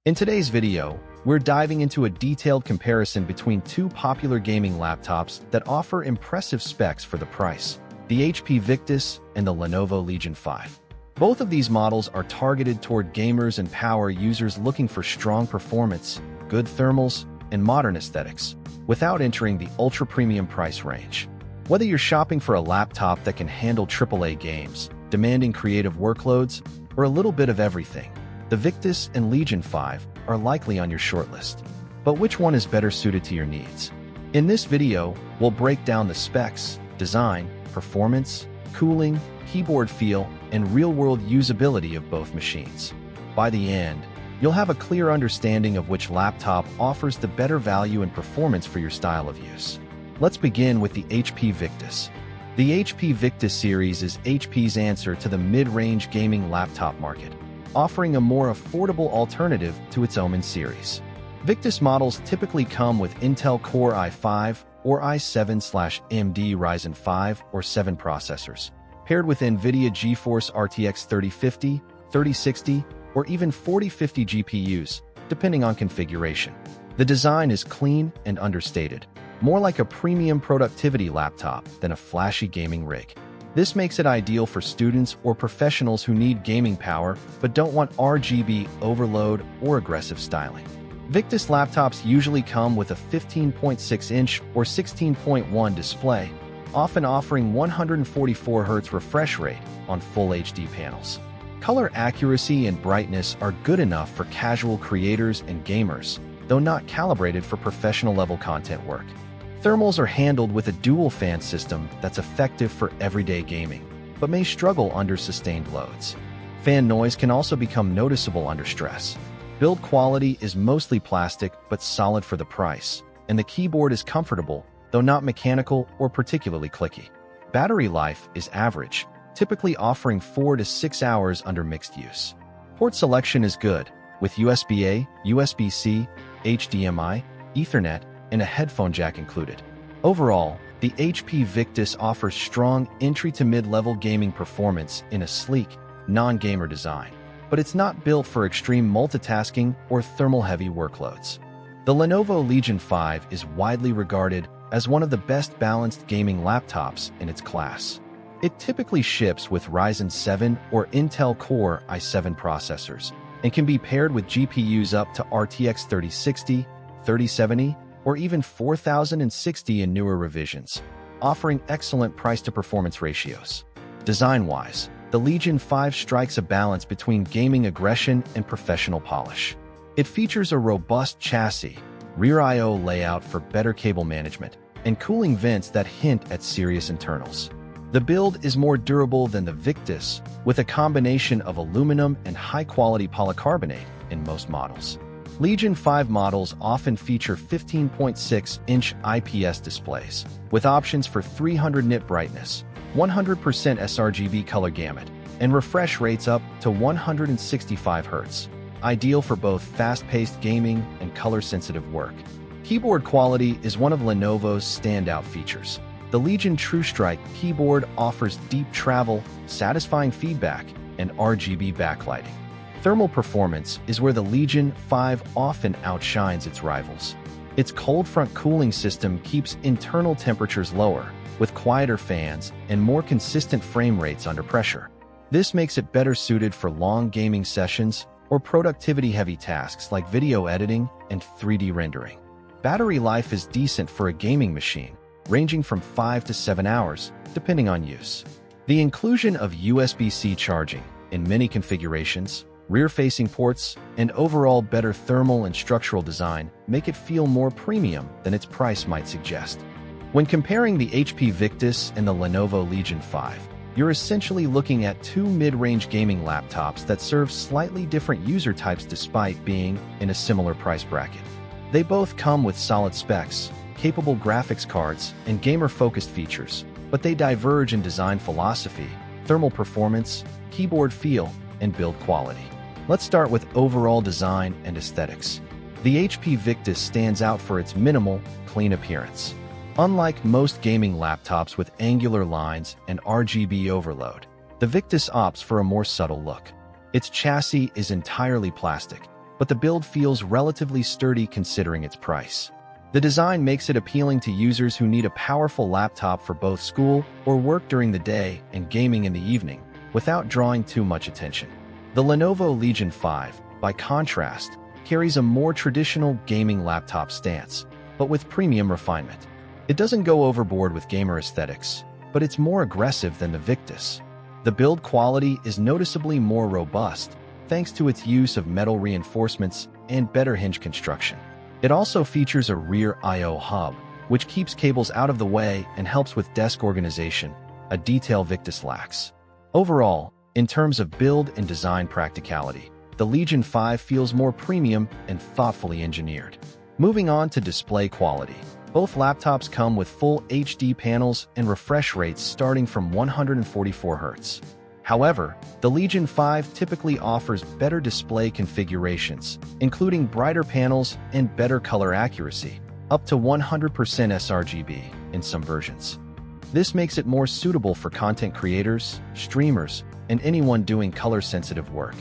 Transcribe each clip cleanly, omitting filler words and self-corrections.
In today's video, we're diving into a detailed comparison between two popular gaming laptops that offer impressive specs for the price, the HP Victus and the Lenovo Legion 5. Both of these models are targeted toward gamers and power users looking for strong performance, good thermals, and modern aesthetics, without entering the ultra-premium price range. Whether you're shopping for a laptop that can handle AAA games, demanding creative workloads, or a little bit of everything, the Victus and Legion 5 are likely on your shortlist. But which one is better suited to your needs? In this video, we'll break down the specs, design, performance, cooling, keyboard feel, and real-world usability of both machines. By the end, you'll have a clear understanding of which laptop offers the better value and performance for your style of use. Let's begin with the HP Victus. The HP Victus series is HP's answer to the mid-range gaming laptop market, offering a more affordable alternative to its Omen series. Victus models typically come with Intel Core i5 or i7/AMD Ryzen 5 or 7 processors, paired with NVIDIA GeForce RTX 3050, 3060, or even 4050 GPUs, depending on configuration. The design is clean and understated, more like a premium productivity laptop than a flashy gaming rig. This makes it ideal for students or professionals who need gaming power but don't want RGB overload or aggressive styling. Victus laptops usually come with a 15.6-inch or 16.1 display, often offering 144 Hz refresh rate on Full HD panels. Color accuracy and brightness are good enough for casual creators and gamers, though not calibrated for professional-level content work. Thermals are handled with a dual-fan system that's effective for everyday gaming, but may struggle under sustained loads. Fan noise can also become noticeable under stress. Build quality is mostly plastic but solid for the price, and the keyboard is comfortable, though not mechanical or particularly clicky. Battery life is average, typically offering 4 to 6 hours under mixed use. Port selection is good, with USB-A, USB-C, HDMI, Ethernet, and a headphone jack included. Overall, the HP Victus offers strong entry to mid-level gaming performance in a sleek, non-gamer design, but it's not built for extreme multitasking or thermal-heavy workloads. The Lenovo Legion 5 is widely regarded as one of the best balanced gaming laptops in its class. It typically ships with Ryzen 7 or Intel Core i7 processors and can be paired with GPUs up to RTX 3060, 3070, or even 4060 in newer revisions, offering excellent price-to-performance ratios. Design-wise, the Legion 5 strikes a balance between gaming aggression and professional polish. It features a robust chassis, rear I/O layout for better cable management, and cooling vents that hint at serious internals. The build is more durable than the Victus, with a combination of aluminum and high-quality polycarbonate in most models. Legion 5 models often feature 15.6-inch IPS displays, with options for 300 nit brightness, 100% sRGB color gamut, and refresh rates up to 165 Hz, ideal for both fast-paced gaming and color-sensitive work. Keyboard quality is one of Lenovo's standout features. The Legion TrueStrike keyboard offers deep travel, satisfying feedback, and RGB backlighting. Thermal performance is where the Legion 5 often outshines its rivals. Its cold front cooling system keeps internal temperatures lower, with quieter fans and more consistent frame rates under pressure. This makes it better suited for long gaming sessions or productivity-heavy tasks like video editing and 3D rendering. Battery life is decent for a gaming machine, ranging from 5 to 7 hours, depending on use. The inclusion of USB-C charging in many configurations, rear-facing ports, and overall better thermal and structural design make it feel more premium than its price might suggest. When comparing the HP Victus and the Lenovo Legion 5, you're essentially looking at two mid-range gaming laptops that serve slightly different user types despite being in a similar price bracket. They both come with solid specs, capable graphics cards, and gamer-focused features, but they diverge in design philosophy, thermal performance, keyboard feel, and build quality. Let's start with overall design and aesthetics. The HP Victus stands out for its minimal, clean appearance. Unlike most gaming laptops with angular lines and RGB overload, the Victus opts for a more subtle look. Its chassis is entirely plastic, but the build feels relatively sturdy considering its price. The design makes it appealing to users who need a powerful laptop for both school or work during the day and gaming in the evening, without drawing too much attention. The Lenovo Legion 5, by contrast, carries a more traditional gaming laptop stance, but with premium refinement. It doesn't go overboard with gamer aesthetics, but it's more aggressive than the Victus. The build quality is noticeably more robust, thanks to its use of metal reinforcements and better hinge construction. It also features a rear I/O hub, which keeps cables out of the way and helps with desk organization, a detail Victus lacks. Overall, in terms of build and design practicality, the Legion 5 feels more premium and thoughtfully engineered. Moving on to display quality. Both laptops come with full HD panels and refresh rates starting from 144 Hz. However, the Legion 5 typically offers better display configurations, including brighter panels and better color accuracy, up to 100% sRGB in some versions. This makes it more suitable for content creators, streamers, and anyone doing color-sensitive work.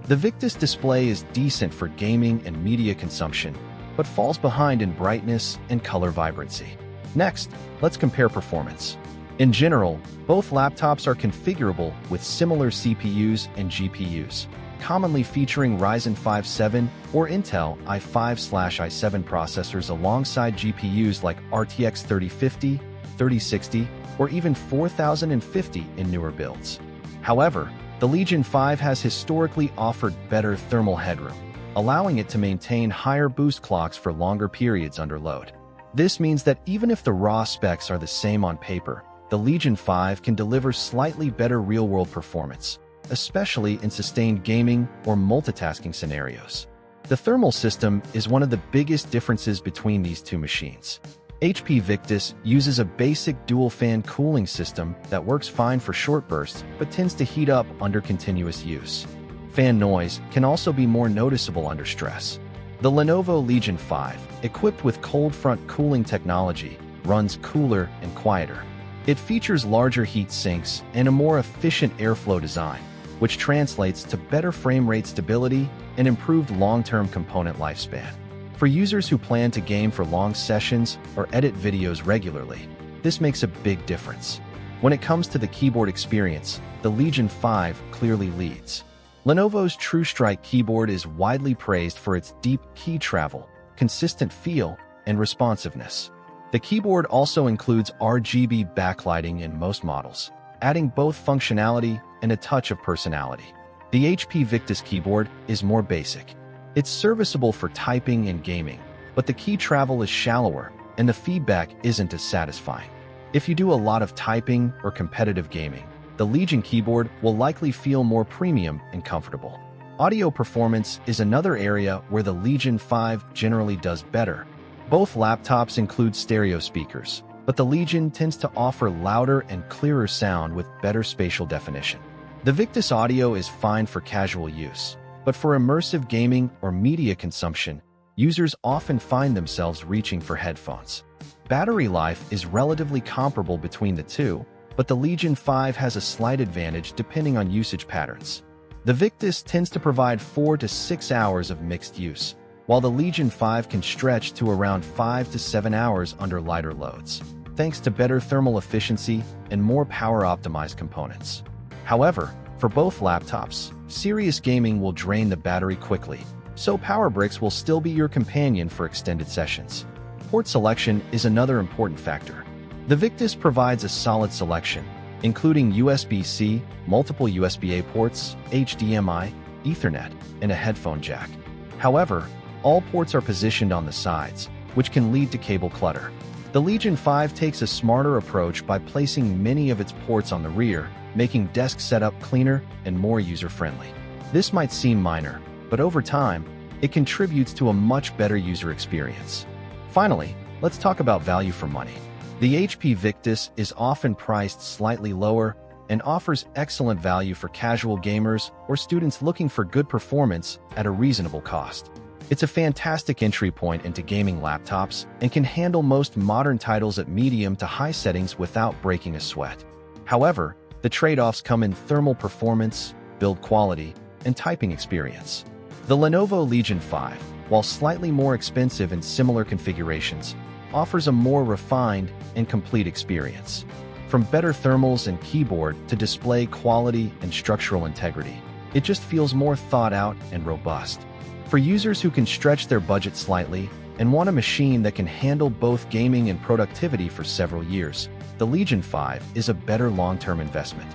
The Victus display is decent for gaming and media consumption, but falls behind in brightness and color vibrancy. Next, let's compare performance. In general, both laptops are configurable with similar CPUs and GPUs, commonly featuring Ryzen 5 7 or Intel i5/i7 processors alongside GPUs like RTX 3050, 3060, or even 4050 in newer builds. However, the Legion 5 has historically offered better thermal headroom, allowing it to maintain higher boost clocks for longer periods under load. This means that even if the raw specs are the same on paper, the Legion 5 can deliver slightly better real-world performance, especially in sustained gaming or multitasking scenarios. The thermal system is one of the biggest differences between these two machines. HP Victus uses a basic dual-fan cooling system that works fine for short bursts but tends to heat up under continuous use. Fan noise can also be more noticeable under stress. The Lenovo Legion 5, equipped with cold front cooling technology, runs cooler and quieter. It features larger heat sinks and a more efficient airflow design, which translates to better frame rate stability and improved long-term component lifespan. For users who plan to game for long sessions or edit videos regularly, this makes a big difference. When it comes to the keyboard experience, the Legion 5 clearly leads. Lenovo's TrueStrike keyboard is widely praised for its deep key travel, consistent feel, and responsiveness. The keyboard also includes RGB backlighting in most models, adding both functionality and a touch of personality. The HP Victus keyboard is more basic. It's serviceable for typing and gaming, but the key travel is shallower and the feedback isn't as satisfying. If you do a lot of typing or competitive gaming, the Legion keyboard will likely feel more premium and comfortable. Audio performance is another area where the Legion 5 generally does better. Both laptops include stereo speakers, but the Legion tends to offer louder and clearer sound with better spatial definition. The Victus audio is fine for casual use, but for immersive gaming or media consumption, users often find themselves reaching for headphones. Battery life is relatively comparable between the two, but the Legion 5 has a slight advantage depending on usage patterns. The Victus tends to provide 4 to 6 hours of mixed use, while the Legion 5 can stretch to around 5 to 7 hours under lighter loads, thanks to better thermal efficiency and more power-optimized components. However, for both laptops, serious gaming will drain the battery quickly, so power bricks will still be your companion for extended sessions. Port selection is another important factor. The Victus provides a solid selection, including USB-C, multiple USB-A ports, HDMI, Ethernet, and a headphone jack. However, all ports are positioned on the sides, which can lead to cable clutter. The Legion 5 takes a smarter approach by placing many of its ports on the rear, making desk setup cleaner and more user-friendly. This might seem minor, but over time, it contributes to a much better user experience. Finally, let's talk about value for money. The HP Victus is often priced slightly lower and offers excellent value for casual gamers or students looking for good performance at a reasonable cost. It's a fantastic entry point into gaming laptops and can handle most modern titles at medium to high settings without breaking a sweat. However, the trade-offs come in thermal performance, build quality, and typing experience. The Lenovo Legion 5, while slightly more expensive in similar configurations, offers a more refined and complete experience. From better thermals and keyboard to display quality and structural integrity, it just feels more thought out and robust. For users who can stretch their budget slightly and want a machine that can handle both gaming and productivity for several years, the Legion 5 is a better long-term investment.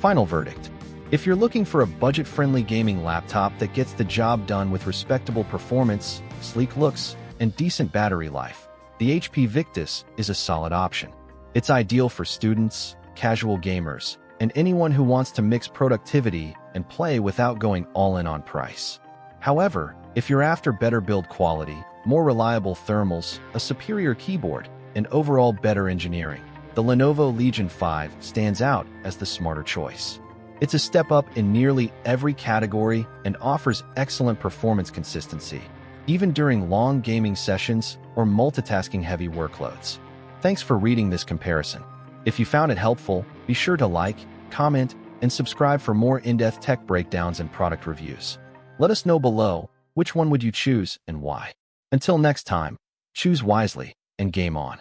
Final verdict. If you're looking for a budget-friendly gaming laptop that gets the job done with respectable performance, sleek looks, and decent battery life, the HP Victus is a solid option. It's ideal for students, casual gamers, and anyone who wants to mix productivity and play without going all in on price. However, if you're after better build quality, more reliable thermals, a superior keyboard, and overall better engineering, the Lenovo Legion 5 stands out as the smarter choice. It's a step up in nearly every category and offers excellent performance consistency, even during long gaming sessions or multitasking-heavy workloads. Thanks for reading this comparison. If you found it helpful, be sure to like, comment, and subscribe for more in-depth tech breakdowns and product reviews. Let us know below, which one would you choose and why? Until next time, choose wisely and game on.